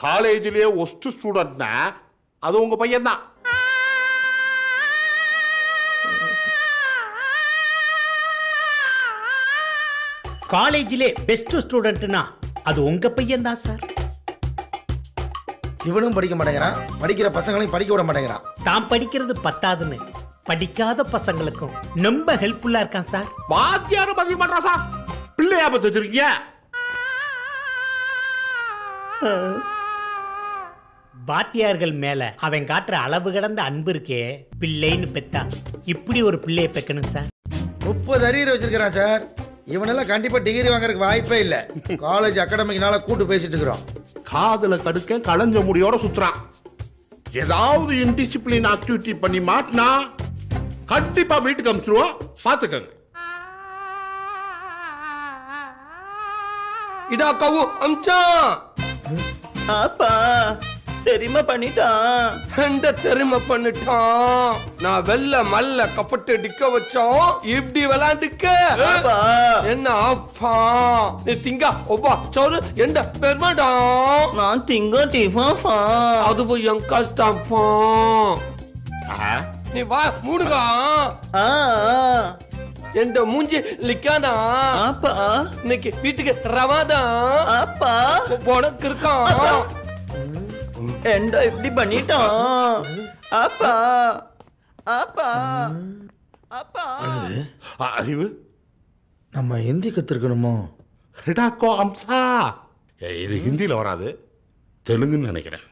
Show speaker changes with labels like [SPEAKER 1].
[SPEAKER 1] காலேஜிலே worst ஸ்டூடெண்ட்னா அது உங்க பையன் தான்.
[SPEAKER 2] காலேஜிலே பெஸ்ட் ஸ்டூடெண்ட்னா அது உங்க பையன் தான் சார்.
[SPEAKER 3] இவனும் படிக்க மாட்டேங்கிறான், படிக்கிற பசங்களையும் படிக்க விட மாட்டேங்கிறான்.
[SPEAKER 2] தான் படிக்கிறது பத்தாதுன்னு படிக்காத பசங்களுக்கும் ரொம்ப ஹெல்ப்ஃபுல்லா இருக்கான் சார்.
[SPEAKER 1] வாத்தியாரும் பதிவு பண்றா சார். பிள்ளையா பத்து வச்சிருக்கீங்க.
[SPEAKER 2] வாத்தியார்கள் மேல அவன் காட்டுற அளவு கடந்த அன்பு இருக்கே, பிள்ளைன்னு பெத்தா இப்படி ஒரு பிள்ளைய பெக்கணும் சார்.
[SPEAKER 3] 30 அரியர் வச்சிருக்கிறான் சார். இவனெல்லாம் கண்டிப்பா டிகிரி வாங்குறதுக்கு வாய்ப்பே இல்லை. காலேஜ் அகாடமிக்னால கூட்டு பேசிட்டு இருக்கிறோம்.
[SPEAKER 1] காதல கடுக்க களைஞ்ச முடியோட சுத்துறான். ஏதாவது இன்டிசிப்ளின் ஆக்டிவிட்டி பண்ணி மாட்டினா கண்டிப்பா வீட்டுக்கு அனுப்பிச்சிருவோம், பாத்துக்கங்க.
[SPEAKER 4] இதா கவு அம்சா
[SPEAKER 5] அப்பா தெரியுமா பண்ணிட்டான்.
[SPEAKER 4] எந்த தெரியுமா பண்ணிட்டான். நான் வெள்ள மல்ல கப்பட்டு டிக்க வச்சோம், இப்படி விளாண்டுக்க என்ன அப்பா. நீ திங்க ஒப்பா சோறு எந்த பெருமாடா.
[SPEAKER 5] நான் திங்க டிஃபா
[SPEAKER 4] அதுவும் என் கஷ்டப்பா. நீ வா மூடுகா. எந்த மூஞ்சி லிக்காதா.
[SPEAKER 5] அப்பா
[SPEAKER 4] இன்னைக்கு வீட்டுக்கு ரவாதா.
[SPEAKER 5] அப்பா
[SPEAKER 4] உனக்கு இருக்கான்.
[SPEAKER 5] என்ன இப்படி பண்ணிட்டான். அப்பா அப்பா அப்பா.
[SPEAKER 1] அறிவு
[SPEAKER 3] நம்ம ஹிந்தி கத்துருக்கணுமோ?
[SPEAKER 1] ஹிடாக்கோ அம்சா. இது ஹிந்தியில வராது, தெலுங்குன்னு நினைக்கிறேன்.